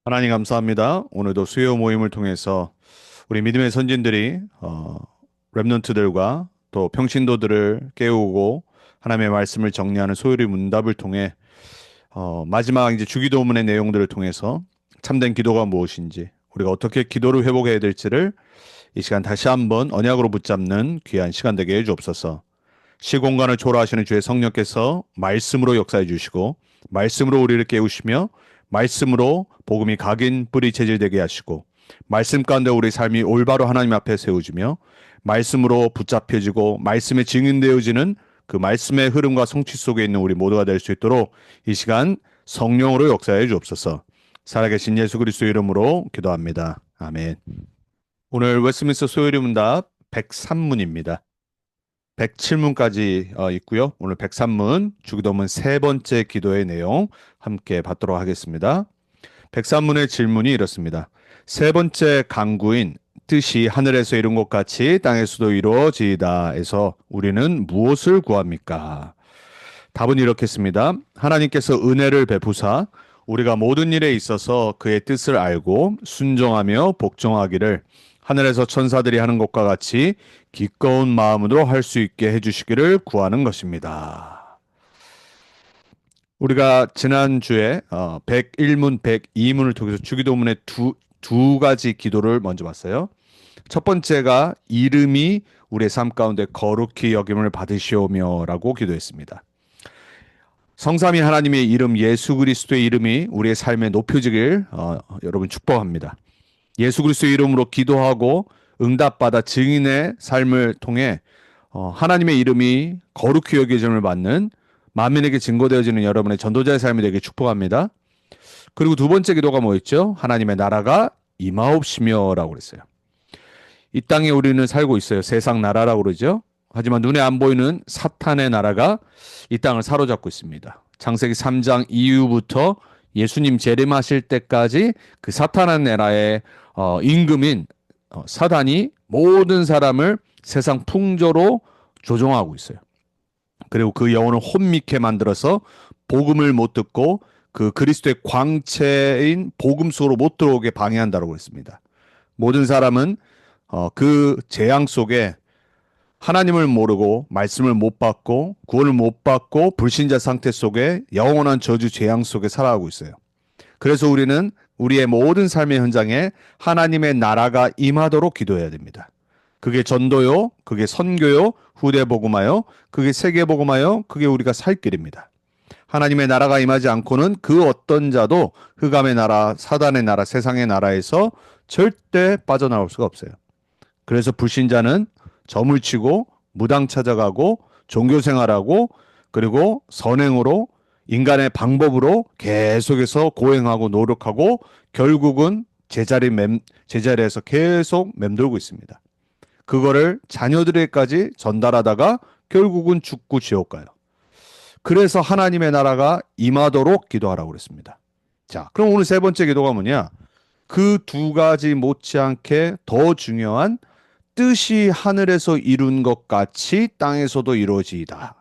하나님 감사합니다. 오늘도 수요 모임을 통해서 우리 믿음의 선진들이 렘넌트들과 또 평신도들을 깨우고 하나님의 말씀을 정리하는 소요리 문답을 통해 마지막 이제 주기도문의 내용들을 통해서 참된 기도가 무엇인지 우리가 어떻게 기도를 회복해야 될지를 이 시간 다시 한번 언약으로 붙잡는 귀한 시간 되게 해 주옵소서. 시공간을 초월하시는 주의 성령께서 말씀으로 역사해 주시고 말씀으로 우리를 깨우시며 말씀으로 복음이 각인 뿌리 체질되게 하시고 말씀 가운데 우리 삶이 올바로 하나님 앞에 세워지며 말씀으로 붙잡혀지고 말씀에 증인되어지는 그 말씀의 흐름과 성취 속에 있는 우리 모두가 될 수 있도록 이 시간 성령으로 역사해 주옵소서. 살아계신 예수 그리스도 이름으로 기도합니다. 아멘. 오늘 웨스트민스터 소요리 문답 103문입니다. 107문까지 있고요. 오늘 103문 주기도문 세 번째 기도의 내용 함께 받도록 하겠습니다. 103문의 질문이 이렇습니다. 세 번째 강구인 뜻이 하늘에서 이룬 것 같이 땅에서도 이루어지이다에서 우리는 무엇을 구합니까? 답은 이렇겠습니다. 하나님께서 은혜를 베푸사 우리가 모든 일에 있어서 그의 뜻을 알고 순종하며 복종하기를 하늘에서 천사들이 하는 것과 같이 기꺼운 마음으로 할 수 있게 해주시기를 구하는 것입니다. 우리가 지난주에 101문, 102문을 통해서 주기도문의 두 가지 기도를 먼저 봤어요. 첫 번째가 이름이 우리의 삶 가운데 거룩히 여김을 받으시오며라고 기도했습니다. 성삼위 하나님의 이름 예수 그리스도의 이름이 우리의 삶에 높여지길 여러분 축복합니다. 예수 그리스도의 이름으로 기도하고 응답받아 증인의 삶을 통해 하나님의 이름이 거룩히 여겨짐을 받는 만민에게 증거되어지는 여러분의 전도자의 삶이 되길 축복합니다. 그리고 두 번째 기도가 뭐였죠? 하나님의 나라가 임하옵시며라고 그랬어요. 이 땅에 우리는 살고 있어요. 세상 나라라고 그러죠. 하지만 눈에 안 보이는 사탄의 나라가 이 땅을 사로잡고 있습니다. 창세기 3장 이후부터 예수님 재림하실 때까지 그 사탄의 나라의 임금인 사단이 모든 사람을 세상 풍조로 조종하고 있어요. 그리고 그 영혼을 혼미케 만들어서 복음을 못 듣고 그 그리스도의 광채인 복음 속으로 못 들어오게 방해한다고 했습니다. 모든 사람은 그 재앙 속에 하나님을 모르고 말씀을 못 받고 구원을 못 받고 불신자 상태 속에 영원한 저주 재앙 속에 살아가고 있어요. 그래서 우리는 우리의 모든 삶의 현장에 하나님의 나라가 임하도록 기도해야 됩니다. 그게 전도요, 그게 선교요, 후대 복음하여, 그게 세계 복음하여, 그게 우리가 살 길입니다. 하나님의 나라가 임하지 않고는 그 어떤 자도 흑암의 나라, 사단의 나라, 세상의 나라에서 절대 빠져나올 수가 없어요. 그래서 불신자는 점을 치고 무당 찾아가고 종교 생활하고 그리고 선행으로 인간의 방법으로 계속해서 고행하고 노력하고 결국은 제자리에서 계속 맴돌고 있습니다. 그거를 자녀들에게까지 전달하다가 결국은 죽고 지옥 가요. 그래서 하나님의 나라가 임하도록 기도하라고 그랬습니다. 자, 그럼 오늘 세 번째 기도가 뭐냐? 그 두 가지 못지않게 더 중요한 뜻이 하늘에서 이룬 것 같이 땅에서도 이루어지이다.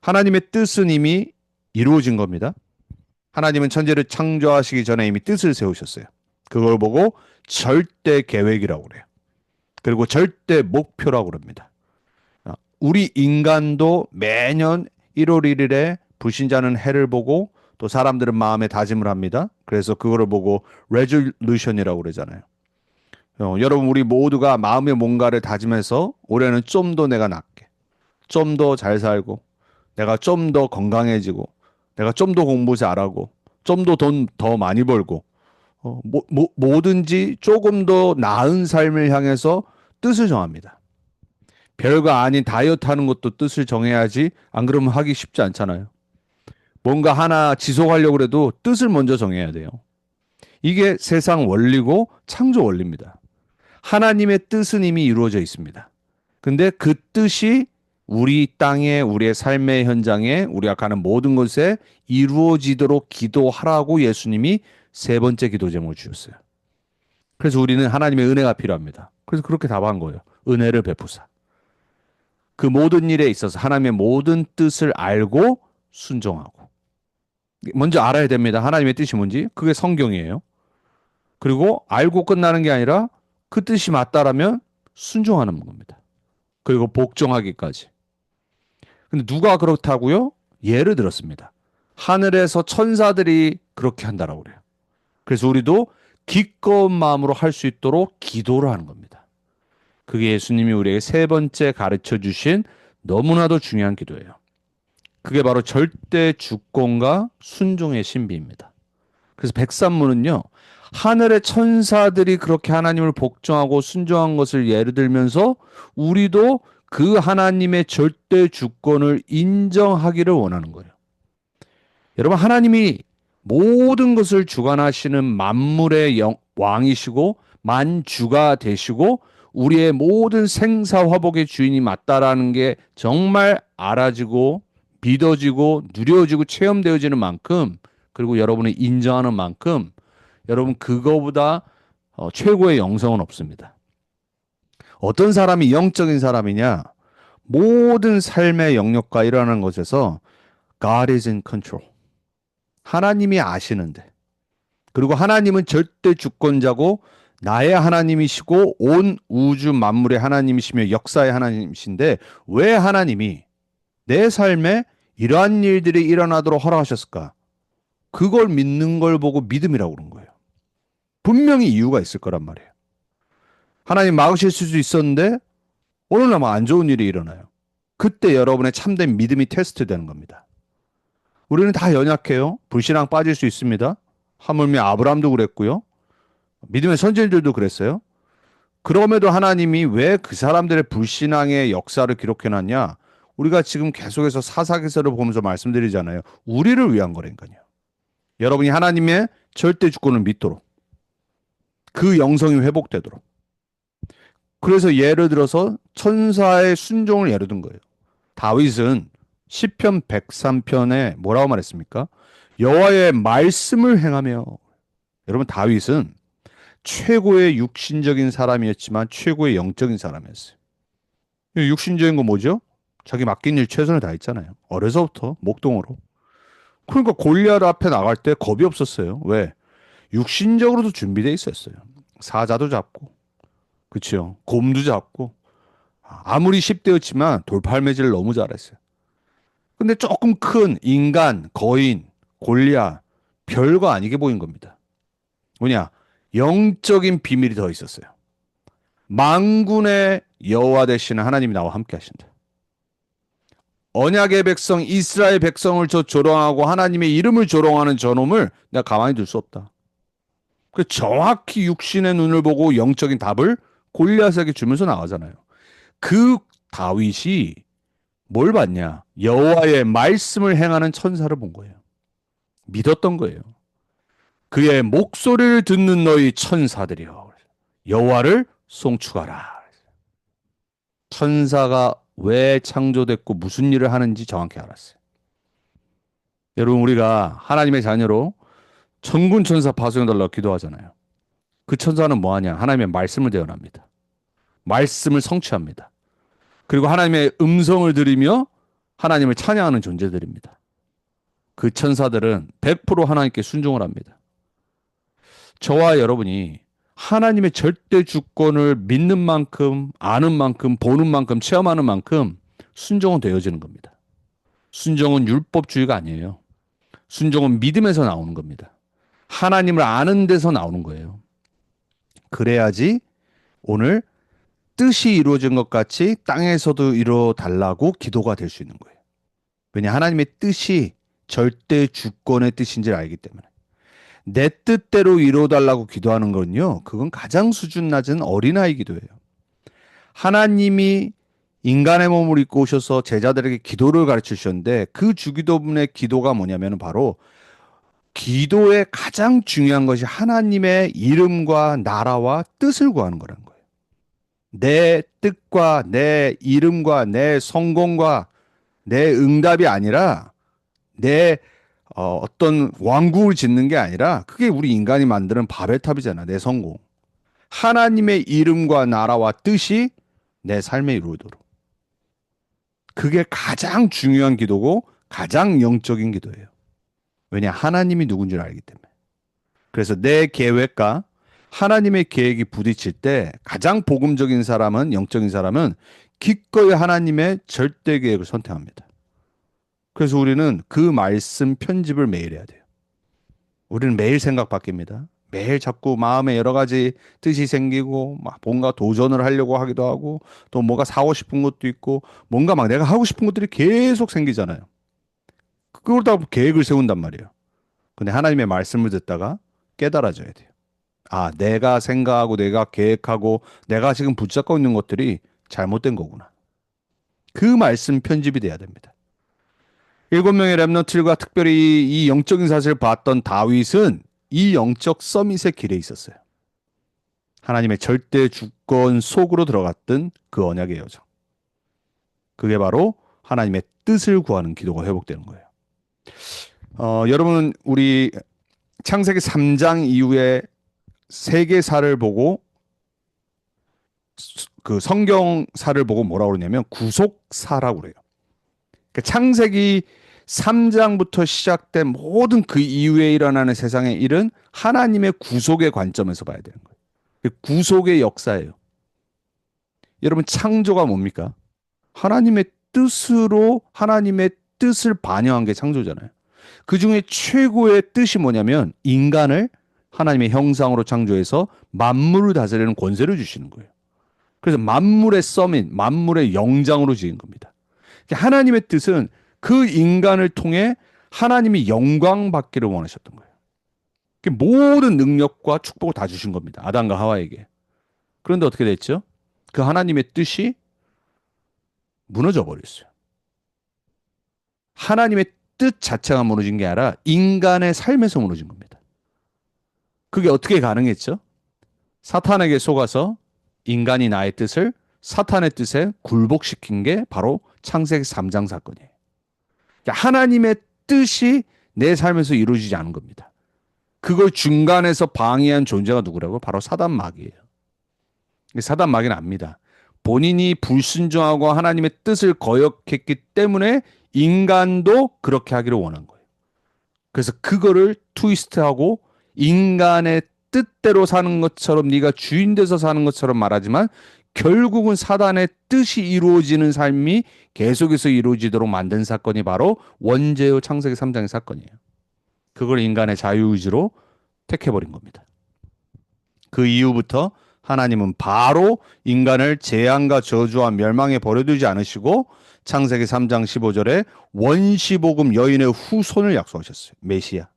하나님의 뜻은 이미 이루어진 겁니다. 하나님은 천지를 창조하시기 전에 이미 뜻을 세우셨어요. 그걸 보고 절대 계획이라고 그래요. 그리고 절대 목표라고 그럽니다. 우리 인간도 매년 1월 1일에 불신자는 해를 보고 또 사람들은 마음에 다짐을 합니다. 그래서 그거를 보고 레졸루션이라고 그러잖아요. 여러분 우리 모두가 마음에 뭔가를 다짐해서 올해는 좀 더 내가 낫게, 좀 더 잘 살고, 내가 좀 더 건강해지고, 내가 좀 더 공부 잘하고, 좀 더 돈 더 많이 벌고, 뭐든지 조금 더 나은 삶을 향해서 뜻을 정합니다. 별거 아닌 다이어트 하는 것도 뜻을 정해야지 안 그러면 하기 쉽지 않잖아요. 뭔가 하나 지속하려고 해도 뜻을 먼저 정해야 돼요. 이게 세상 원리고 창조 원리입니다. 하나님의 뜻은 이미 이루어져 있습니다. 근데 그 뜻이 우리 땅에, 우리의 삶의 현장에, 우리가 가는 모든 것에 이루어지도록 기도하라고 예수님이 세 번째 기도 제목을 주셨어요. 그래서 우리는 하나님의 은혜가 필요합니다. 그래서 그렇게 답한 거예요. 은혜를 베푸사. 그 모든 일에 있어서 하나님의 모든 뜻을 알고 순종하고. 먼저 알아야 됩니다. 하나님의 뜻이 뭔지. 그게 성경이에요. 그리고 알고 끝나는 게 아니라 그 뜻이 맞다라면 순종하는 겁니다. 그리고 복종하기까지. 근데 누가 그렇다고요? 예를 들었습니다. 하늘에서 천사들이 그렇게 한다라고 그래요. 그래서 우리도 기꺼운 마음으로 할 수 있도록 기도를 하는 겁니다. 그게 예수님이 우리에게 세 번째 가르쳐 주신 너무나도 중요한 기도예요. 그게 바로 절대 주권과 순종의 신비입니다. 그래서 백산문은요, 하늘의 천사들이 그렇게 하나님을 복종하고 순종한 것을 예를 들면서 우리도 그 하나님의 절대 주권을 인정하기를 원하는 거예요. 여러분, 하나님이 모든 것을 주관하시는 만물의 왕이시고 만주가 되시고 우리의 모든 생사화복의 주인이 맞다라는 게 정말 알아지고 믿어지고 누려지고 체험되어지는 만큼, 그리고 여러분이 인정하는 만큼, 여러분 그거보다 최고의 영성은 없습니다. 어떤 사람이 영적인 사람이냐? 모든 삶의 영역과 일어나는 것에서 God is in control. 하나님이 아시는데, 그리고 하나님은 절대 주권자고 나의 하나님이시고 온 우주 만물의 하나님이시며 역사의 하나님이신데, 왜 하나님이 내 삶에 이러한 일들이 일어나도록 허락하셨을까? 그걸 믿는 걸 보고 믿음이라고 그런 거예요. 분명히 이유가 있을 거란 말이에요. 하나님 막으실 수도 있었는데 어느 날 안 좋은 일이 일어나요. 그때 여러분의 참된 믿음이 테스트되는 겁니다. 우리는 다 연약해요. 불신앙 빠질 수 있습니다. 하물며 아브라함도 그랬고요. 믿음의 선진들도 그랬어요. 그럼에도 하나님이 왜 그 사람들의 불신앙의 역사를 기록해놨냐? 우리가 지금 계속해서 사사기서를 보면서 말씀드리잖아요. 우리를 위한 거라니까요. 여러분이 하나님의 절대 주권을 믿도록, 그 영성이 회복되도록. 그래서 예를 들어서 천사의 순종을 예를 든 거예요. 다윗은 시편 103편에 뭐라고 말했습니까? 여호와의 말씀을 행하며. 여러분, 다윗은 최고의 육신적인 사람이었지만 최고의 영적인 사람이었어요. 육신적인 건 뭐죠? 자기 맡긴 일 최선을 다했잖아요. 어려서부터 목동으로. 그러니까 골리앗 앞에 나갈 때 겁이 없었어요. 왜? 육신적으로도 준비돼 있었어요. 사자도 잡고, 그렇죠. 곰도 잡고. 아무리 10대였지만 돌팔매질을 너무 잘했어요. 근데 조금 큰 인간, 거인, 골리앗, 별거 아니게 보인 겁니다. 뭐냐? 영적인 비밀이 더 있었어요. 만군의 여호와 되시는 하나님이 나와 함께 하신다. 언약의 백성, 이스라엘 백성을 저 조롱하고 하나님의 이름을 조롱하는 저놈을 내가 가만히 둘 수 없다. 그 정확히 육신의 눈을 보고 영적인 답을 골리앗에게 주면서 나가잖아요. 그 다윗이 뭘 봤냐? 여호와의 말씀을 행하는 천사를 본 거예요. 믿었던 거예요. 그의 목소리를 듣는 너희 천사들이여 여호와를 송축하라. 천사가 왜 창조됐고 무슨 일을 하는지 정확히 알았어요. 여러분, 우리가 하나님의 자녀로 천군 천사 파송해달라고 기도하잖아요. 그 천사는 뭐하냐? 하나님의 말씀을 대언합니다. 말씀을 성취합니다. 그리고 하나님의 음성을 들으며 하나님을 찬양하는 존재들입니다. 그 천사들은 100% 하나님께 순종을 합니다. 저와 여러분이 하나님의 절대 주권을 믿는 만큼, 아는 만큼, 보는 만큼, 체험하는 만큼 순종은 되어지는 겁니다. 순종은 율법주의가 아니에요. 순종은 믿음에서 나오는 겁니다. 하나님을 아는 데서 나오는 거예요. 그래야지 오늘 뜻이 이루어진 것 같이 땅에서도 이루어달라고 기도가 될 수 있는 거예요. 왜냐? 하나님의 뜻이 절대 주권의 뜻인지를 알기 때문에. 내 뜻대로 이루어달라고 기도하는 건요, 그건 가장 수준 낮은 어린아이 기도예요. 하나님이 인간의 몸을 입고 오셔서 제자들에게 기도를 가르쳐 주셨는데 그 주기도문의 기도가 뭐냐면 바로 기도의 가장 중요한 것이 하나님의 이름과 나라와 뜻을 구하는 거라는 거예요. 내 뜻과 내 이름과 내 성공과 내 응답이 아니라 내 어떤 왕국을 짓는 게 아니라 그게 우리 인간이 만드는 바벨탑이잖아. 내 성공. 하나님의 이름과 나라와 뜻이 내 삶에 이루어도록. 그게 가장 중요한 기도고 가장 영적인 기도예요. 왜냐? 하나님이 누군지를 알기 때문에. 그래서 내 계획과 하나님의 계획이 부딪힐 때 가장 복음적인 사람은, 영적인 사람은 기꺼이 하나님의 절대 계획을 선택합니다. 그래서 우리는 그 말씀 편집을 매일 해야 돼요. 우리는 매일 생각 바뀝니다. 매일 자꾸 마음에 여러 가지 뜻이 생기고 막 뭔가 도전을 하려고 하기도 하고 또 뭔가 사고 싶은 것도 있고 뭔가 막 내가 하고 싶은 것들이 계속 생기잖아요. 그걸 다 계획을 세운단 말이에요. 근데 하나님의 말씀을 듣다가 깨달아져야 돼요. 아, 내가 생각하고 내가 계획하고 내가 지금 붙잡고 있는 것들이 잘못된 거구나. 그 말씀 편집이 돼야 됩니다. 7명의 렘넌트들과 특별히 이 영적인 사실을 봤던 다윗은 이 영적 서밋의 길에 있었어요. 하나님의 절대 주권 속으로 들어갔던 그 언약의 여정. 그게 바로 하나님의 뜻을 구하는 기도가 회복되는 거예요. 여러분, 우리 창세기 3장 이후에 세계사를 보고 그 성경사를 보고 뭐라고 그러냐면 구속사라고 그래요. 그러니까 창세기 3장부터 시작된 모든 그 이후에 일어나는 세상의 일은 하나님의 구속의 관점에서 봐야 되는 거예요. 구속의 역사예요. 여러분, 창조가 뭡니까? 하나님의 뜻으로 하나님의 뜻을 반영한 게 창조잖아요. 그 중에 최고의 뜻이 뭐냐면 인간을 하나님의 형상으로 창조해서 만물을 다스리는 권세를 주시는 거예요. 그래서 만물의 서밋, 만물의 영장으로 지은 겁니다. 하나님의 뜻은 그 인간을 통해 하나님이 영광 받기를 원하셨던 거예요. 모든 능력과 축복을 다 주신 겁니다. 아담과 하와에게. 그런데 어떻게 됐죠? 그 하나님의 뜻이 무너져 버렸어요. 하나님의 뜻 자체가 무너진 게 아니라 인간의 삶에서 무너진 겁니다. 그게 어떻게 가능했죠? 사탄에게 속아서 인간이 나의 뜻을 사탄의 뜻에 굴복시킨 게 바로 창세기 3장 사건이에요. 하나님의 뜻이 내 삶에서 이루어지지 않은 겁니다. 그걸 중간에서 방해한 존재가 누구라고? 바로 사단 마귀예요. 사단 마귀는 압니다. 본인이 불순종하고 하나님의 뜻을 거역했기 때문에 인간도 그렇게 하기를 원한 거예요. 그래서 그거를 트위스트하고 인간의 뜻대로 사는 것처럼 네가 주인 돼서 사는 것처럼 말하지만 결국은 사단의 뜻이 이루어지는 삶이 계속해서 이루어지도록 만든 사건이 바로 원죄의 창세기 3장의 사건이에요. 그걸 인간의 자유의지로 택해버린 겁니다. 그 이후부터 하나님은 바로 인간을 재앙과 저주와 멸망에 버려두지 않으시고 창세기 3장 15절에 원시복음 여인의 후손을 약속하셨어요. 메시아.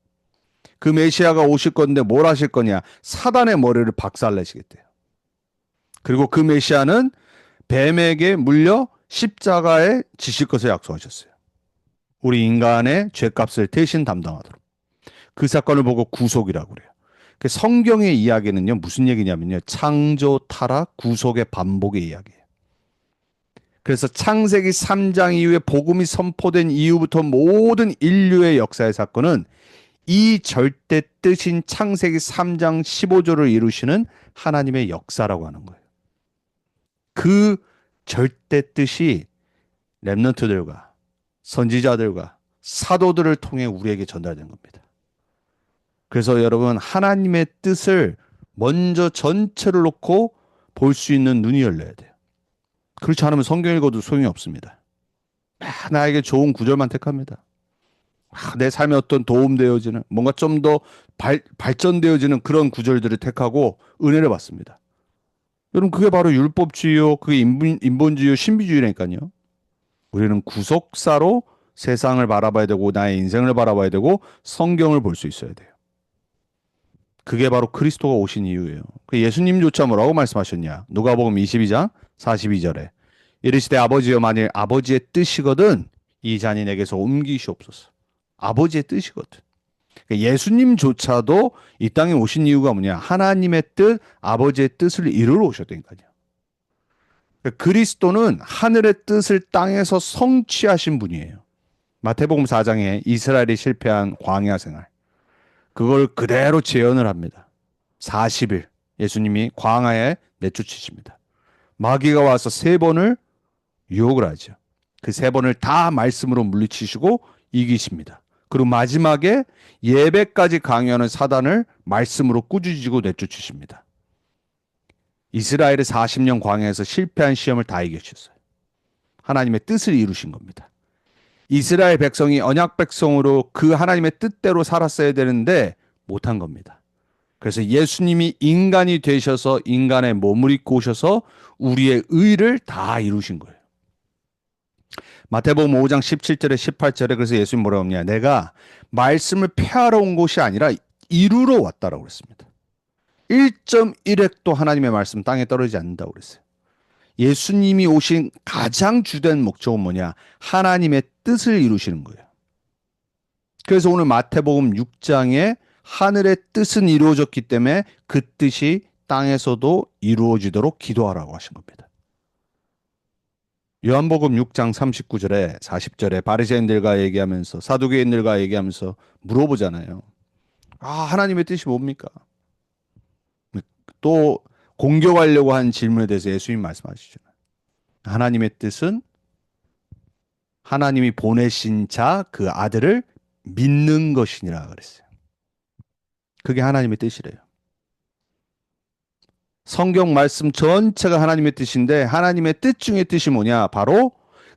그 메시아가 오실 건데 뭘 하실 거냐? 사단의 머리를 박살내시겠대요. 그리고 그 메시아는 뱀에게 물려 십자가에 지실 것을 약속하셨어요. 우리 인간의 죄값을 대신 담당하도록. 그 사건을 보고 구속이라고 그래요. 성경의 이야기는요, 무슨 얘기냐면요. 창조, 타락, 구속의 반복의 이야기예요. 그래서 창세기 3장 이후에 복음이 선포된 이후부터 모든 인류의 역사의 사건은 이 절대 뜻인 창세기 3장 15절을 이루시는 하나님의 역사라고 하는 거예요. 그 절대 뜻이 렘넌트들과 선지자들과 사도들을 통해 우리에게 전달된 겁니다. 그래서 여러분, 하나님의 뜻을 먼저 전체를 놓고 볼 수 있는 눈이 열려야 돼요. 그렇지 않으면 성경 읽어도 소용이 없습니다. 나에게 좋은 구절만 택합니다. 내 삶에 어떤 도움되어지는 뭔가 좀 더 발전되어지는 그런 구절들을 택하고 은혜를 받습니다. 여러분, 그게 바로 율법주의요, 그게 인본주의요, 신비주의라니까요. 우리는 구속사로 세상을 바라봐야 되고 나의 인생을 바라봐야 되고 성경을 볼 수 있어야 돼요. 그게 바로 그리스도가 오신 이유예요. 예수님조차 뭐라고 말씀하셨냐? 누가복음 22장 42절에 이르시되 아버지여, 만일 아버지의 뜻이거든 이 잔이 내게서 옮기시옵소서. 아버지의 뜻이거든. 예수님조차도 이 땅에 오신 이유가 뭐냐? 하나님의 뜻, 아버지의 뜻을 이루러 오셨다니까요. 그리스도는 하늘의 뜻을 땅에서 성취하신 분이에요. 마태복음 4장에 이스라엘이 실패한 광야 생활, 그걸 그대로 재현을 합니다. 40일 예수님이 광야에 내쫓으십니다. 마귀가 와서 3번을 유혹을 하죠. 그 3번을 다 말씀으로 물리치시고 이기십니다. 그리고 마지막에 예배까지 강요하는 사단을 말씀으로 꾸짖고 내쫓으십니다. 이스라엘의 40년 광야에서 실패한 시험을 다 이겨주셨어요. 하나님의 뜻을 이루신 겁니다. 이스라엘 백성이 언약 백성으로 그 하나님의 뜻대로 살았어야 되는데 못한 겁니다. 그래서 예수님이 인간이 되셔서 인간의 몸을 입고 오셔서 우리의 의를 다 이루신 거예요. 마태복음 5장 17절에 18절에 그래서 예수님 뭐라고 하냐? 내가 말씀을 폐하러 온 것이 아니라 이루러 왔다라고 그랬습니다. 1.1획도 하나님의 말씀 땅에 떨어지지 않는다고 그랬어요. 예수님이 오신 가장 주된 목적은 뭐냐? 하나님의 뜻을 이루시는 거예요. 그래서 오늘 마태복음 6장에 하늘의 뜻은 이루어졌기 때문에 그 뜻이 땅에서도 이루어지도록 기도하라고 하신 겁니다. 요한복음 6장 39절에 40절에 바리새인들과 얘기하면서 사두개인들과 얘기하면서 물어보잖아요. 하나님의 뜻이 뭡니까? 또 공격하려고 한 질문에 대해서 예수님 말씀하시죠. 하나님의 뜻은 하나님이 보내신 자 그 아들을 믿는 것이니라 그랬어요. 그게 하나님의 뜻이래요. 성경 말씀 전체가 하나님의 뜻인데 하나님의 뜻 중에 뜻이 뭐냐? 바로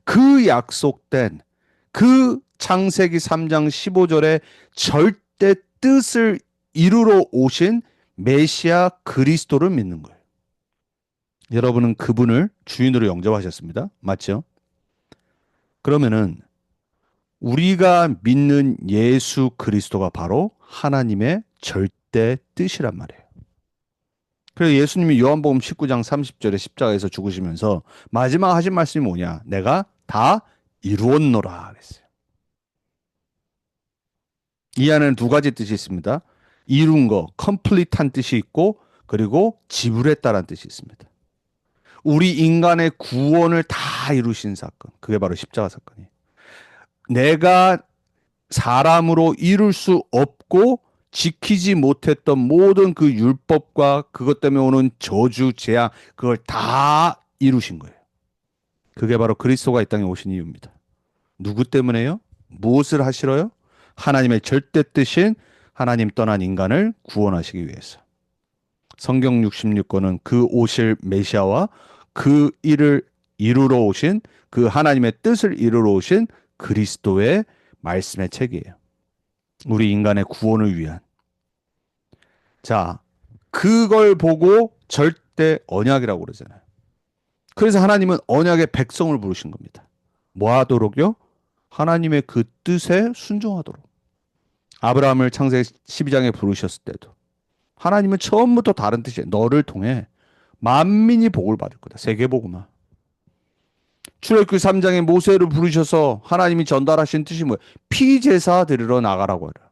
그 약속된 그 창세기 3장 15절에 절대 뜻을 이루러 오신 메시아 그리스도를 믿는 거예요. 여러분은 그분을 주인으로 영접하셨습니다. 맞죠? 그러면은 우리가 믿는 예수 그리스도가 바로 하나님의 절대 뜻이란 말이에요. 그래서 예수님이 요한복음 19장 30절에 십자가에서 죽으시면서 마지막 하신 말씀이 뭐냐? 내가 다 이루었노라 그랬어요. 이 안에는 두 가지 뜻이 있습니다. 이룬 거, 컴플리트한 뜻이 있고 그리고 지불했다라는 뜻이 있습니다. 우리 인간의 구원을 다 이루신 사건, 그게 바로 십자가 사건이에요. 내가 사람으로 이룰 수 없고 지키지 못했던 모든 그 율법과 그것 때문에 오는 저주, 재앙, 그걸 다 이루신 거예요. 그게 바로 그리스도가 이 땅에 오신 이유입니다. 누구 때문에요? 무엇을 하시러요? 하나님의 절대 뜻인 하나님 떠난 인간을 구원하시기 위해서. 성경 66권은 그 오실 메시아와 그 일을 이루러 오신 그 하나님의 뜻을 이루러 오신 그리스도의 말씀의 책이에요. 우리 인간의 구원을 위한. 자, 그걸 보고 절대 언약이라고 그러잖아요. 그래서 하나님은 언약의 백성을 부르신 겁니다. 뭐 하도록요? 하나님의 그 뜻에 순종하도록. 아브라함을 창세기 12장에 부르셨을 때도 하나님은 처음부터 다른 뜻이에요. 너를 통해 만민이 복을 받을 거다. 세계복음화. 출애굽기 3장에 모세를 부르셔서 하나님이 전달하신 뜻이 뭐예요? 피제사 드리러 나가라고 해라.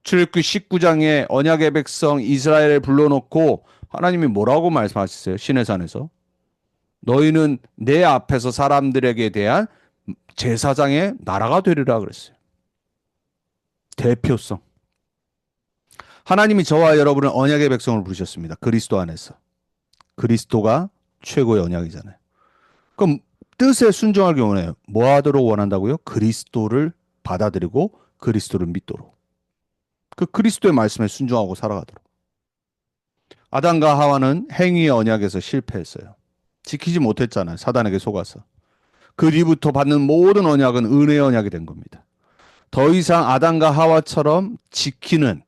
출애굽기 19장에 언약의 백성 이스라엘을 불러놓고 하나님이 뭐라고 말씀하셨어요? 시내산에서. 너희는 내 앞에서 사람들에게 대한 제사장의 나라가 되리라 그랬어요. 대표성. 하나님이 저와 여러분을 언약의 백성을 부르셨습니다. 그리스도 안에서. 그리스도가 최고의 언약이잖아요. 그럼 뜻에 순종하기 원해요. 뭐 하도록 원한다고요? 그리스도를 받아들이고 그리스도를 믿도록. 그 그리스도의 말씀에 순종하고 살아가도록. 아담과 하와는 행위의 언약에서 실패했어요. 지키지 못했잖아요. 사단에게 속아서. 그 뒤부터 받는 모든 언약은 은혜의 언약이 된 겁니다. 더 이상 아담과 하와처럼 지키는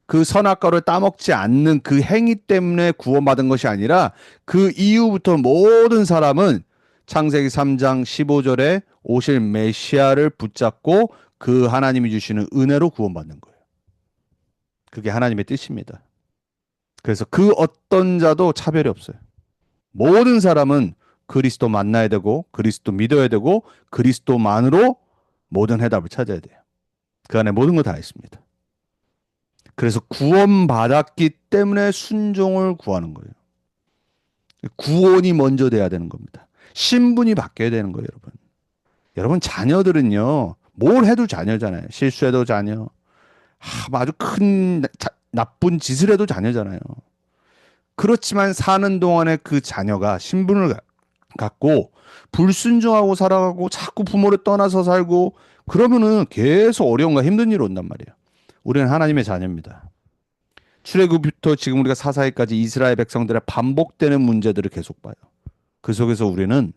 그 선악과를 따먹지 않는 그 행위 때문에 구원받은 것이 아니라 그 이후부터 모든 사람은 창세기 3장 15절에 오실 메시아를 붙잡고 그 하나님이 주시는 은혜로 구원받는 거예요. 그게 하나님의 뜻입니다. 그래서 그 어떤 자도 차별이 없어요. 모든 사람은 그리스도 만나야 되고 그리스도 믿어야 되고 그리스도만으로 모든 해답을 찾아야 돼요. 그 안에 모든 거 다 있습니다. 그래서 구원받았기 때문에 순종을 구하는 거예요. 구원이 먼저 돼야 되는 겁니다. 신분이 바뀌어야 되는 거예요, 여러분. 여러분 자녀들은요. 뭘 해도 자녀잖아요. 실수해도 자녀. 아주 큰 나쁜 짓을 해도 자녀잖아요. 그렇지만 사는 동안에 그 자녀가 신분을 갖고 불순종하고 살아가고 자꾸 부모를 떠나서 살고 그러면은 계속 어려움과 힘든 일이 온단 말이에요. 우리는 하나님의 자녀입니다. 출애굽부터 지금 우리가 사사기까지 이스라엘 백성들의 반복되는 문제들을 계속 봐요. 그 속에서 우리는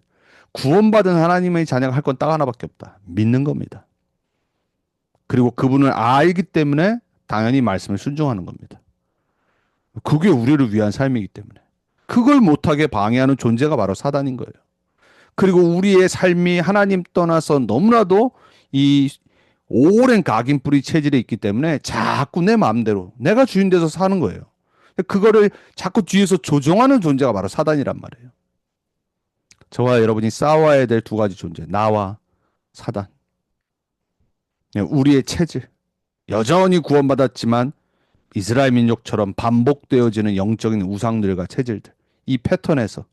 구원받은 하나님의 자녀가 할 건 딱 하나밖에 없다. 믿는 겁니다. 그리고 그분을 알기 때문에 당연히 말씀을 순종하는 겁니다. 그게 우리를 위한 삶이기 때문에. 그걸 못하게 방해하는 존재가 바로 사단인 거예요. 그리고 우리의 삶이 하나님 떠나서 너무나도 이 오랜 각인뿌리 체질이 있기 때문에 자꾸 내 마음대로 내가 주인 돼서 사는 거예요. 그거를 자꾸 뒤에서 조종하는 존재가 바로 사단이란 말이에요. 저와 여러분이 싸워야 될 두 가지 존재, 나와 사단. 우리의 체질. 여전히 구원받았지만 이스라엘 민족처럼 반복되어지는 영적인 우상들과 체질들. 이 패턴에서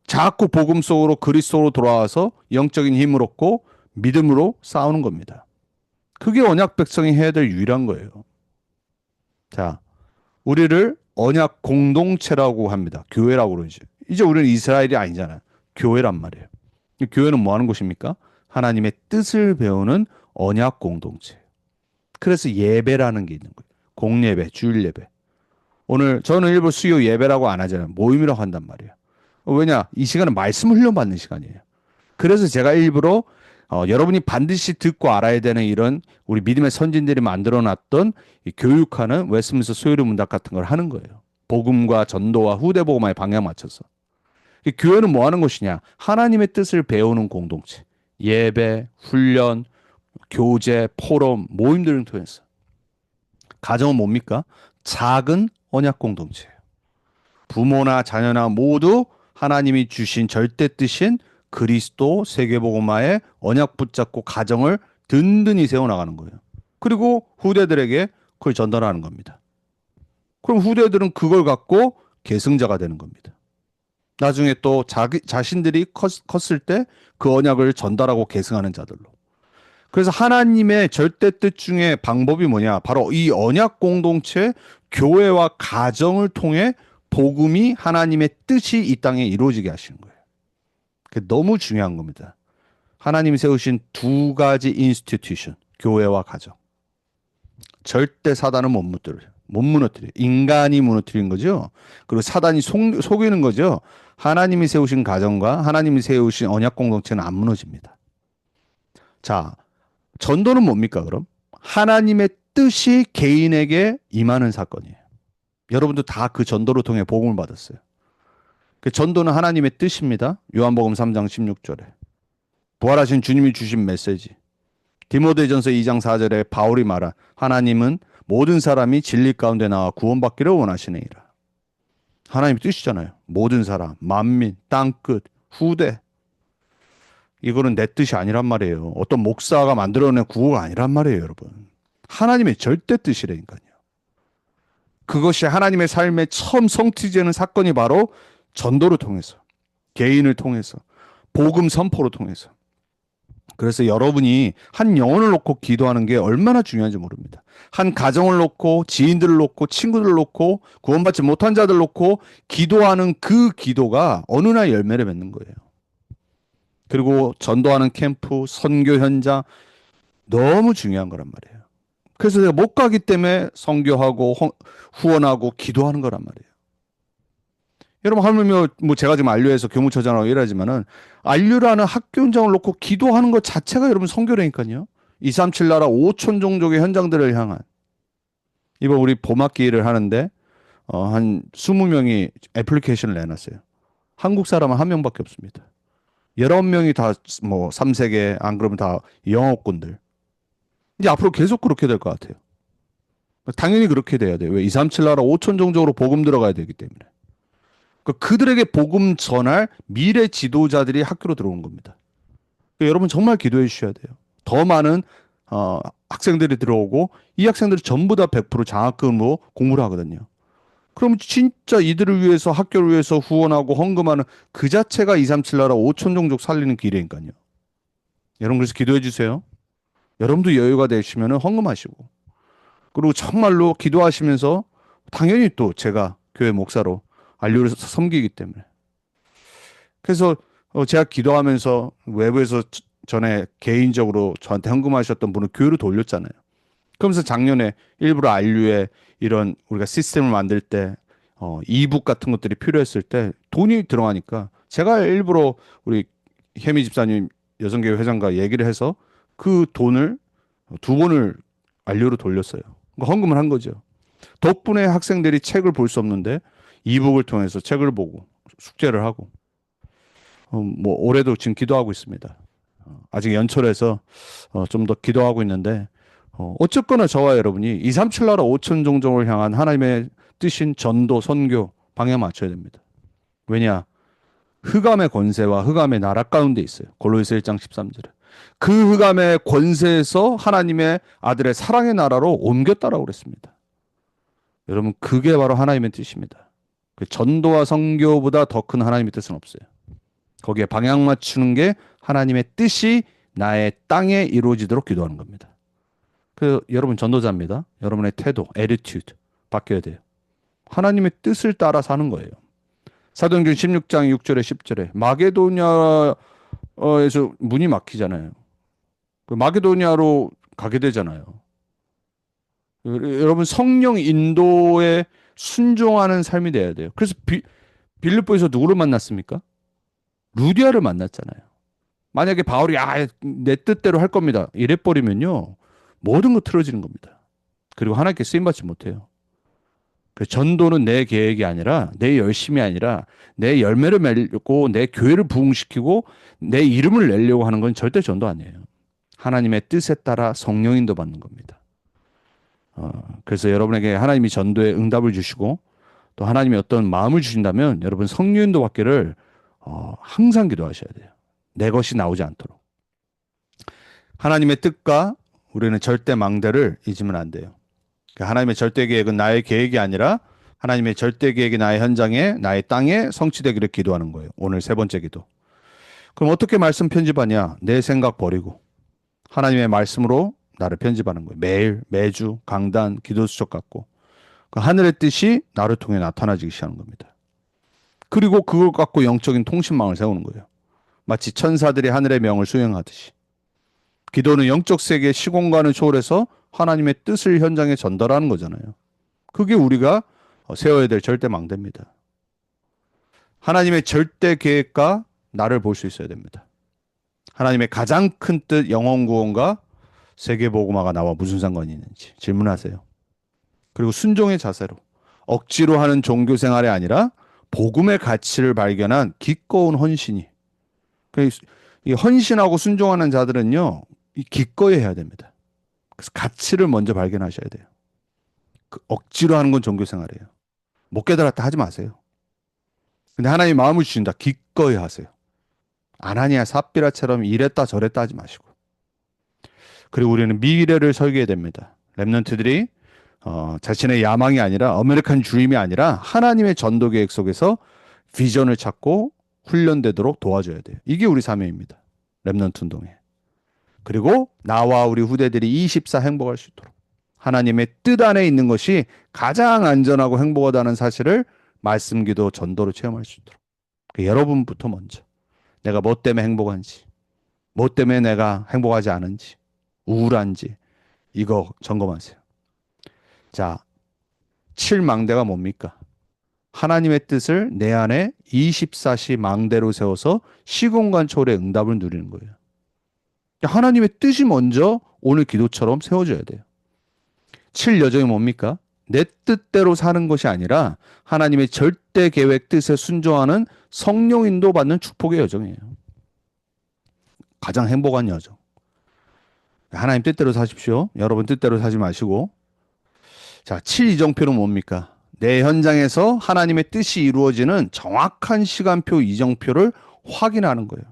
자꾸 복음 속으로 그리스도로 돌아와서 영적인 힘을 얻고 믿음으로 싸우는 겁니다. 그게 언약 백성이 해야 될 유일한 거예요. 자, 우리를 언약 공동체라고 합니다. 교회라고 그러지. 이제 우리는 이스라엘이 아니잖아요. 교회란 말이에요. 교회는 뭐 하는 곳입니까? 하나님의 뜻을 배우는 언약 공동체. 그래서 예배라는 게 있는 거예요. 공예배, 주일 예배. 오늘 저는 일부 수요 예배라고 안 하잖아요. 모임이라고 한단 말이에요. 왜냐? 이 시간은 말씀 훈련받는 시간이에요. 그래서 제가 일부러 여러분이 반드시 듣고 알아야 되는 이런 우리 믿음의 선진들이 만들어놨던 이 교육하는 웨스트민스터 소요리 문답 같은 걸 하는 거예요. 복음과 전도와 후대 복음화에 방향 맞춰서. 이 교회는 뭐 하는 것이냐? 하나님의 뜻을 배우는 공동체. 예배, 훈련, 교제, 포럼, 모임들을 통해서. 가정은 뭡니까? 작은 언약 공동체예요. 부모나 자녀나 모두 하나님이 주신 절대 뜻인 그리스도 세계복음화의 언약 붙잡고 가정을 든든히 세워나가는 거예요. 그리고 후대들에게 그걸 전달하는 겁니다. 그럼 후대들은 그걸 갖고 계승자가 되는 겁니다. 나중에 또 자신들이 컸을 때 그 언약을 전달하고 계승하는 자들로. 그래서 하나님의 절대 뜻 중에 방법이 뭐냐? 바로 이 언약 공동체, 교회와 가정을 통해 복음이 하나님의 뜻이 이 땅에 이루어지게 하시는 거예요. 그게 너무 중요한 겁니다. 하나님이 세우신 두 가지 인스티튜션, 교회와 가정. 절대 사단은 못 무너뜨려요. 인간이 무너뜨린 거죠. 그리고 사단이 속이는 거죠. 하나님이 세우신 가정과 하나님이 세우신 언약 공동체는 안 무너집니다. 자, 전도는 뭡니까 그럼? 하나님의 뜻이 개인에게 임하는 사건이에요. 여러분도 다 그 전도를 통해 복음을 받았어요. 그 전도는 하나님의 뜻입니다. 요한복음 3장 16절에. 부활하신 주님이 주신 메시지. 디모데전서 2장 4절에 바울이 말한 하나님은 모든 사람이 진리 가운데 나와 구원받기를 원하시느니라. 하나님의 뜻이잖아요. 모든 사람, 만민, 땅끝, 후대. 이거는 내 뜻이 아니란 말이에요. 어떤 목사가 만들어낸 구호가 아니란 말이에요, 여러분. 하나님의 절대 뜻이라니까요. 그것이 하나님의 삶에 처음 성취되는 사건이 바로 전도를 통해서, 개인을 통해서, 복음 선포를 통해서. 그래서 여러분이 한 영혼을 놓고 기도하는 게 얼마나 중요한지 모릅니다. 한 가정을 놓고, 지인들을 놓고, 친구들을 놓고, 구원받지 못한 자들 놓고 기도하는 그 기도가 어느 날 열매를 맺는 거예요. 그리고 전도하는 캠프, 선교 현장 너무 중요한 거란 말이에요. 그래서 내가 못 가기 때문에 선교하고 후원하고 기도하는 거란 말이에요. 여러분 하물며 뭐 제가 지금 안류에서 교무처장하고 일하지만은 안류라는 학교 현장을 놓고 기도하는 것 자체가 여러분 선교라니까요. 237 나라 5천 종족의 현장들을 향한 이번 우리 봄학기 일을 하는데 한 20명이 애플리케이션을 내놨어요. 한국 사람은 한 명밖에 없습니다. 19명이 다 뭐 3세계 안 그러면 다 영어권들. 이제 앞으로 계속 그렇게 될 것 같아요. 당연히 그렇게 돼야 돼요. 왜? 237 나라 5천 종족으로 복음 들어가야 되기 때문에. 그들에게 복음 전할 미래 지도자들이 학교로 들어오는 겁니다. 여러분 정말 기도해 주셔야 돼요. 더 많은 학생들이 들어오고 이 학생들이 전부 다 100% 장학금으로 공부를 하거든요. 그럼 진짜 이들을 위해서 학교를 위해서 후원하고 헌금하는 그 자체가 237 나라 5천 종족 살리는 길이니까요. 여러분 그래서 기도해 주세요. 여러분도 여유가 되시면 헌금하시고 그리고 정말로 기도하시면서 당연히 또 제가 교회 목사로 안류를 섬기기 때문에 그래서 제가 기도하면서 외부에서 전에 개인적으로 저한테 헌금하셨던 분을 교회로 돌렸잖아요. 그러면서 작년에 일부러 안류에 이런 우리가 시스템을 만들 때 이북 같은 것들이 필요했을 때 돈이 들어가니까 제가 일부러 우리 혜미 집사님 여성교회 회장과 얘기를 해서 그 돈을 두 번을 안류로 돌렸어요. 그러니까 헌금을 한 거죠. 덕분에 학생들이 책을 볼 수 없는데 이북을 통해서 책을 보고 숙제를 하고 뭐 올해도 지금 기도하고 있습니다. 아직 연초라서 좀 더 기도하고 있는데 어쨌거나 저와 여러분이 237 나라 5천 종족을 향한 하나님의 뜻인 전도 선교 방향 맞춰야 됩니다. 왜냐? 흑암의 권세와 흑암의 나라 가운데 있어요. 골로새서 1장 13절에. 그 흑암의 권세에서 하나님의 아들의 사랑의 나라로 옮겼다라고 그랬습니다. 여러분 그게 바로 하나님의 뜻입니다. 그 전도와 선교보다 더 큰 하나님의 뜻은 없어요. 거기에 방향 맞추는 게 하나님의 뜻이 나의 땅에 이루어지도록 기도하는 겁니다. 여러분 전도자입니다. 여러분의 태도, attitude 바뀌어야 돼요. 하나님의 뜻을 따라 사는 거예요. 사도행전 16장 6절에 10절에 마게도냐에서 문이 막히잖아요. 그 마게도냐로 가게 되잖아요. 여러분 성령 인도에 순종하는 삶이 돼야 돼요. 그래서 빌립보에서 누구를 만났습니까? 루디아를 만났잖아요. 만약에 바울이 내 뜻대로 할 겁니다. 이래버리면요. 모든 거 틀어지는 겁니다. 그리고 하나님께 쓰임받지 못해요. 그 전도는 내 계획이 아니라 내 열심이 아니라 내 열매를 맺고 내 교회를 부흥시키고 내 이름을 내려고 하는 건 절대 전도 아니에요. 하나님의 뜻에 따라 성령 인도 받는 겁니다. 그래서 여러분에게 하나님이 전도에 응답을 주시고 또 하나님이 어떤 마음을 주신다면 여러분 성령 인도 받기를 항상 기도하셔야 돼요. 내 것이 나오지 않도록. 하나님의 뜻과 우리는 절대 망대를 잊으면 안 돼요. 하나님의 절대 계획은 나의 계획이 아니라 하나님의 절대 계획이 나의 현장에 나의 땅에 성취되기를 기도하는 거예요. 오늘 세 번째 기도. 그럼 어떻게 말씀 편집하냐? 내 생각 버리고 하나님의 말씀으로 나를 편집하는 거예요. 매일 매주 강단 기도 수첩 갖고 그 하늘의 뜻이 나를 통해 나타나지기 시작하는 겁니다. 그리고 그걸 갖고 영적인 통신망을 세우는 거예요. 마치 천사들이 하늘의 명을 수행하듯이. 기도는 영적 세계의 시공간을 초월해서 하나님의 뜻을 현장에 전달하는 거잖아요. 그게 우리가 세워야 될 절대 망대입니다. 하나님의 절대 계획과 나를 볼 수 있어야 됩니다. 하나님의 가장 큰 뜻 영혼 구원과 세계 복음화가 나와 무슨 상관이 있는지 질문하세요. 그리고 순종의 자세로 억지로 하는 종교 생활이 아니라 복음의 가치를 발견한 기꺼운 헌신이. 이 헌신하고 순종하는 자들은요, 기꺼이 해야 됩니다. 그래서 가치를 먼저 발견하셔야 돼요. 억지로 하는 건 종교 생활이에요. 못 깨달았다 하지 마세요. 근데 하나님이 마음을 주신다. 기꺼이 하세요. 아나니아 삽비라처럼 이랬다 저랬다 하지 마시고. 그리고 우리는 미래를 설계해야 됩니다. 랩런트들이 자신의 야망이 아니라 아메리칸 드림이 아니라 하나님의 전도 계획 속에서 비전을 찾고 훈련되도록 도와줘야 돼요. 이게 우리 사명입니다. 랩런트 운동에. 그리고 나와 우리 후대들이 24 행복할 수 있도록 하나님의 뜻 안에 있는 것이 가장 안전하고 행복하다는 사실을 말씀, 기도, 전도로 체험할 수 있도록 여러분부터 먼저 내가 뭐 때문에 행복한지, 뭐 때문에 내가 행복하지 않은지, 우울한지 이거 점검하세요. 자, 7망대가 뭡니까? 하나님의 뜻을 내 안에 24시 망대로 세워서 시공간 초월의 응답을 누리는 거예요. 하나님의 뜻이 먼저 오늘 기도처럼 세워져야 돼요. 7여정이 뭡니까? 내 뜻대로 사는 것이 아니라 하나님의 절대 계획 뜻에 순종하는 성령 인도 받는 축복의 여정이에요. 가장 행복한 여정. 하나님 뜻대로 사십시오. 여러분 뜻대로 사지 마시고. 자, 7이정표는 뭡니까? 내 현장에서 하나님의 뜻이 이루어지는 정확한 시간표 이정표를 확인하는 거예요.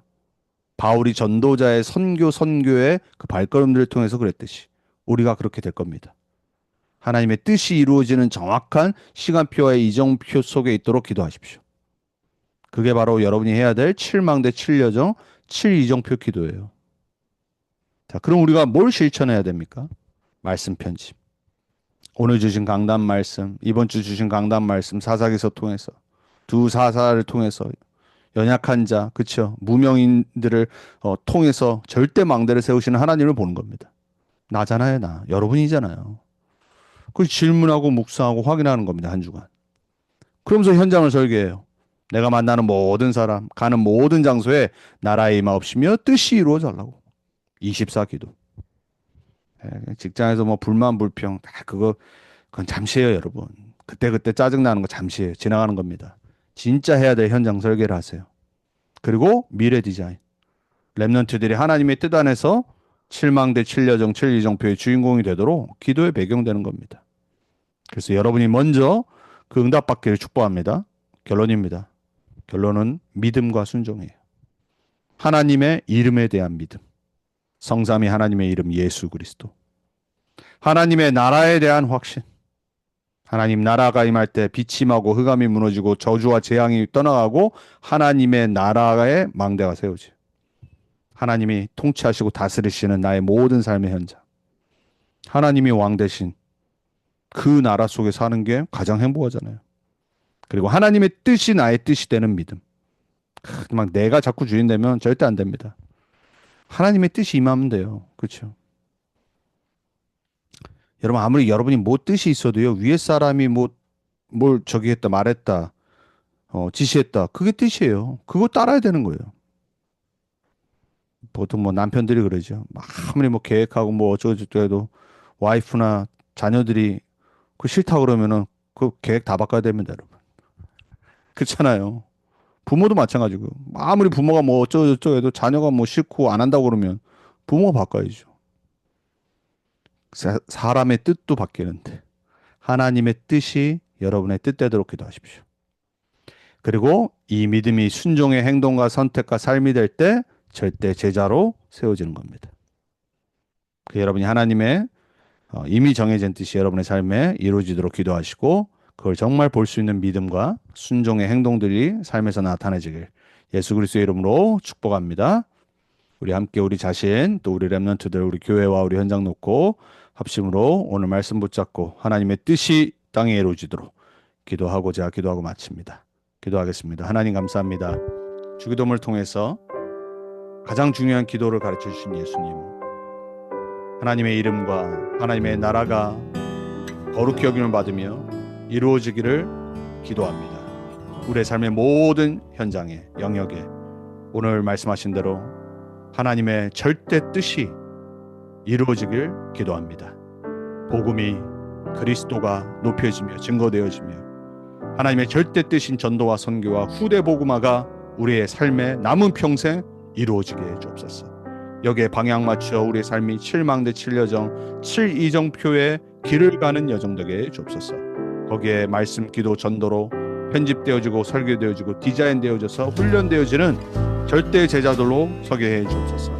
바울이 전도자의 선교의 그 발걸음들을 통해서 그랬듯이 우리가 그렇게 될 겁니다. 하나님의 뜻이 이루어지는 정확한 시간표와 이정표 속에 있도록 기도하십시오. 그게 바로 여러분이 해야 될 7망대 7여정 7이정표 기도예요. 자, 그럼 우리가 뭘 실천해야 됩니까? 말씀 편집. 오늘 주신 강단 말씀, 이번 주 주신 강단 말씀 사사기서 통해서 두 사사를 통해서 연약한 자, 그쵸? 무명인들을 통해서 절대 망대를 세우시는 하나님을 보는 겁니다. 나잖아요, 나. 여러분이잖아요. 그 질문하고 묵상하고 확인하는 겁니다, 한 주간. 그러면서 현장을 설계해요. 내가 만나는 모든 사람, 가는 모든 장소에 나라의 임하옵시며 뜻이 이루어져 달라고. 24 기도. 직장에서 뭐 불만 불평 다 그건 잠시예요, 여러분. 그때그때 짜증나는 거 잠시예요. 지나가는 겁니다. 진짜 해야 될 현장 설계를 하세요. 그리고 미래 디자인. 랩런트들이 하나님의 뜻 안에서 7망대 7여정 7이정표의 주인공이 되도록 기도의 배경 되는 겁니다. 그래서 여러분이 먼저 그 응답받기를 축복합니다. 결론입니다. 결론은 믿음과 순종이에요. 하나님의 이름에 대한 믿음. 성삼위 하나님의 이름 예수 그리스도. 하나님의 나라에 대한 확신. 하나님 나라가 임할 때 비침하고 흑암이 무너지고 저주와 재앙이 떠나가고 하나님의 나라의 망대가 세워지. 하나님이 통치하시고 다스리시는 나의 모든 삶의 현장. 하나님이 왕 대신 그 나라 속에 사는 게 가장 행복하잖아요. 그리고 하나님의 뜻이 나의 뜻이 되는 믿음. 막 내가 자꾸 주인 되면 절대 안 됩니다. 하나님의 뜻이 임하면 돼요. 그렇죠? 여러분 아무리 여러분이 뭐 뜻이 있어도요. 위에 사람이 뭘 저기 했다 말했다 지시했다. 그게 뜻이에요. 그거 따라야 되는 거예요. 보통 뭐 남편들이 그러죠. 아무리 뭐 계획하고 뭐 어쩌고저쩌고 해도 와이프나 자녀들이 그 싫다 그러면은 그 계획 다 바꿔야 됩니다, 여러분. 그렇잖아요. 부모도 마찬가지고요. 아무리 부모가 뭐 어쩌고저쩌고 해도 자녀가 뭐 싫고 안 한다고 그러면 부모가 바꿔야죠. 사람의 뜻도 바뀌는데 하나님의 뜻이 여러분의 뜻대로 기도하십시오. 그리고 이 믿음이 순종의 행동과 선택과 삶이 될 때 절대 제자로 세워지는 겁니다. 여러분이 하나님의 이미 정해진 뜻이 여러분의 삶에 이루어지도록 기도하시고 그걸 정말 볼 수 있는 믿음과 순종의 행동들이 삶에서 나타내지길 예수 그리스도의 이름으로 축복합니다. 우리 함께 우리 자신 또 우리 렘넌트들 우리 교회와 우리 현장 놓고 합심으로 오늘 말씀 붙잡고 하나님의 뜻이 땅에 이루어지도록 기도하고 마칩니다. 기도하겠습니다. 하나님 감사합니다. 주기도문을 통해서 가장 중요한 기도를 가르쳐 주신 예수님. 하나님의 이름과 하나님의 나라가 거룩히 여김을 받으며 이루어지기를 기도합니다. 우리의 삶의 모든 현장에 영역에 오늘 말씀하신 대로 하나님의 절대 뜻이 이루어지길 기도합니다. 복음이 그리스도가 높여지며 증거되어지며 하나님의 절대 뜻인 전도와 선교와 후대 복음화가 우리의 삶의 남은 평생 이루어지게 해 주옵소서. 여기에 방향 맞추어 우리의 삶이 7망대 7여정 7이정표의 길을 가는 여정 되게 해 주옵소서. 거기에 말씀 기도 전도로 편집되어지고 설계되어지고 디자인되어져서 훈련되어지는 절대 제자들로 서게 해 주옵소서.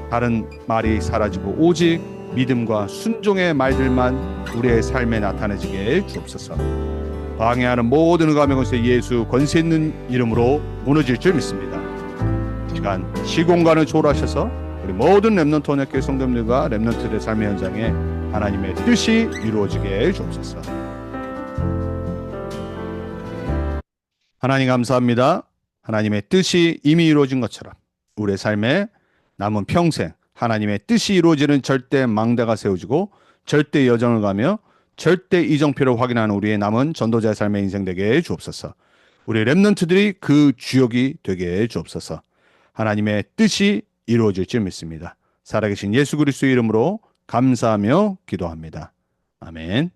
다른 말이 사라지고 오직 믿음과 순종의 말들만 우리의 삶에 나타내지게 해 주옵소서. 방해하는 모든 흑암의 권세 예수 권세 있는 이름으로 무너질 줄 믿습니다. 시간 시공간을 초월하셔서 우리 모든 렘넌트 언약교회 성도님들과 렘넌트들의 삶의 현장에 하나님의 뜻이 이루어지게 해 주옵소서. 하나님 감사합니다. 하나님의 뜻이 이미 이루어진 것처럼 우리의 삶에 남은 평생 하나님의 뜻이 이루어지는 절대 망대가 세워지고 절대 여정을 가며 절대 이정표를 확인하는 우리의 남은 전도자의 삶의 인생 되게 해 주옵소서. 우리 렘넌트들이 그 주역이 되게 해 주옵소서. 하나님의 뜻이 이루어질 줄 믿습니다. 살아계신 예수 그리스도의 이름으로 감사하며 기도합니다. 아멘.